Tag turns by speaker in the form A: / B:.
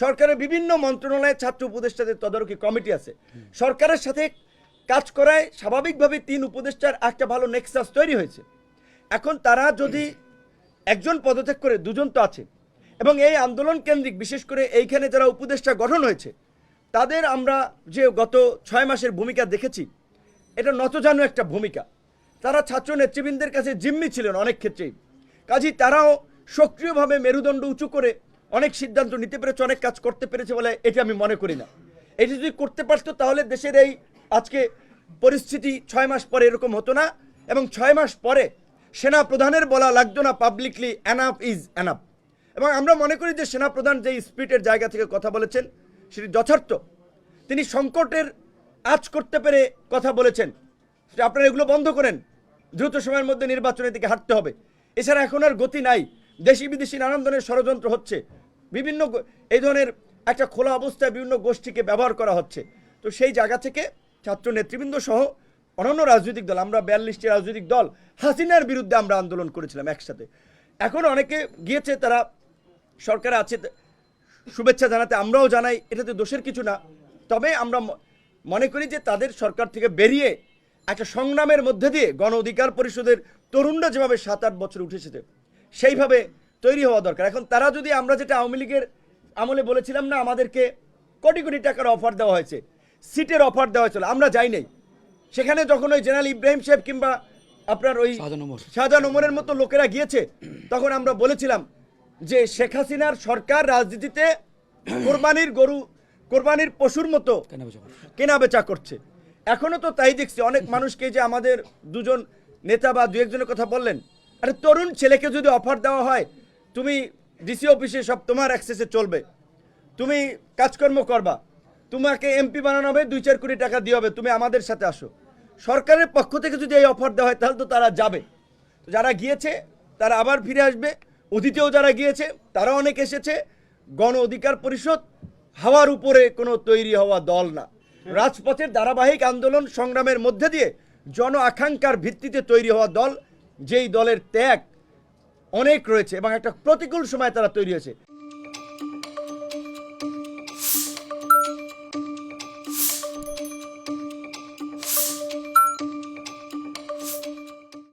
A: সরকারের বিভিন্ন মন্ত্রণালয়ে ছাত্র উপদেষ্টাদের তদারকি কমিটি আছে। সরকারের সাথে কাজ করায় স্বাভাবিকভাবে 3 উপদেষ্টার একটা ভালো নেক্সাস তৈরি হয়েছে। এখন তারা যদি একজন পদত্যাগ করে, দুজন তো আছে, এবং এই আন্দোলন কেন্দ্রিক বিশেষ করে এইখানে যারা উপদেষ্টা গঠন হয়েছে তাদের আমরা যে গত 6 মাসের ভূমিকা দেখেছি, এটা নতজানু একটা ভূমিকা। তারা ছাত্র নেতৃবৃন্দের কাছে জিম্মি ছিলেন অনেক ক্ষেত্রেই, কাজেই তারাও সক্রিয়ভাবে মেরুদণ্ড উঁচু করে অনেক সিদ্ধান্ত নিতে পেরেছে, অনেক কাজ করতে পেরেছে বলে এটা আমি মনে করি না। এটি যদি করতে পারতো তাহলে দেশের এই আজকে পরিস্থিতি 6 মাস পরে এরকম হতো না, এবং 6 মাস পরে সেনা প্রধানের বলা লাগতো না পাবলিকলি এনাফ ইজ এনাফ। এবং আমরা মনে করি যে সেনা প্রধান যে স্পিরিটের জায়গা থেকে কথা বলেছেন সেটি যথার্থ। তিনি সংকটের আঁচ করতে পেরে কথা বলেছেন, আপনারা এগুলো বন্ধ করেন, দ্রুত সময়ের মধ্যে নির্বাচনের দিকে হাঁটতে হবে, এছাড়া এখন আর গতি নাই, দেশি বিদেশি নানান ধরনের ষড়যন্ত্র হচ্ছে, বিভিন্ন এই ধরনের একটা খোলা অবস্থায় বিভিন্ন গোষ্ঠীকে ব্যবহার করা হচ্ছে। তো সেই জায়গা থেকে ছাত্র নেতৃবৃন্দ সহ অন্যান্য রাজনৈতিক দল, আমরা 42টি রাজনৈতিক দল হাসিনার বিরুদ্ধে আমরা আন্দোলন করেছিলাম একসাথে। এখন অনেকে গিয়েছে, তারা সরকারে আছে, শুভেচ্ছা জানাতে আমরাও জানাই, এটাতে দোষের কিছু না। তবে আমরা মনে করি যে তাদের সরকার থেকে বেরিয়ে একটা সংগ্রামের মধ্যে দিয়ে গণ অধিকার পরিষদের তরুণরা যেভাবে 7-8 বছর উঠে এসেছে সেইভাবে তৈরি হওয়া দরকার। এখন তারা যদি, আমরা যেটা আওয়ামী লীগের আমলে বলেছিলাম না, আমাদেরকে কোটি কোটি টাকার অফার দেওয়া হয়েছে, সিটের অফার দেওয়া হয়েছিল, আমরা যাই নাই সেখানে। যখন ওই জেনারেল ইব্রাহিম সাহেব কিংবা আপনার ওই শাহজাহান ওমরের মতো লোকেরা গিয়েছে, তখন আমরা বলেছিলাম যে শেখ হাসিনার সরকার রাজনীতিতে কোরবানির গরু, কোরবানির পশুর মতো কেনা বেচা করছে। এখনো তো তাই দেখছি, অনেক মানুষকে যে আমাদের দুজন নেতা বা 2-1জনের কথা বললেন, আরে তরুণ ছেলেকে যদি অফার দেওয়া হয়, তুমি ডিসি অফিসে সব তোমার অ্যাক্সেসে চলবে, তুমি কাজকর্ম করবা, তোমাকে এমপি বানানো হবে, 2-4 কোটি টাকা দিয়ে হবে, তুমি আমাদের সাথে আসো, সরকারের পক্ষ থেকে যদি এই অফার দেওয়া হয় তাহলে তো তারা যাবে। যারা গিয়েছে তারা আবার ফিরে আসবে, অতীতেও যারা গিয়েছে তারা অনেক এসেছে। গণ অধিকার পরিষদ হাওয়ার উপরে কোনো তৈরি হওয়া দল না, রাজপথের ধারাবাহিক আন্দোলন সংগ্রামের মধ্যে দিয়ে জন আকাঙ্ক্ষার ভিত্তিতে তৈরি হওয়া দল, যেই দলের ত্যাগ অনেক রয়েছে এবং একটা প্রতিকূল সময় তারা তৈরি হয়েছে।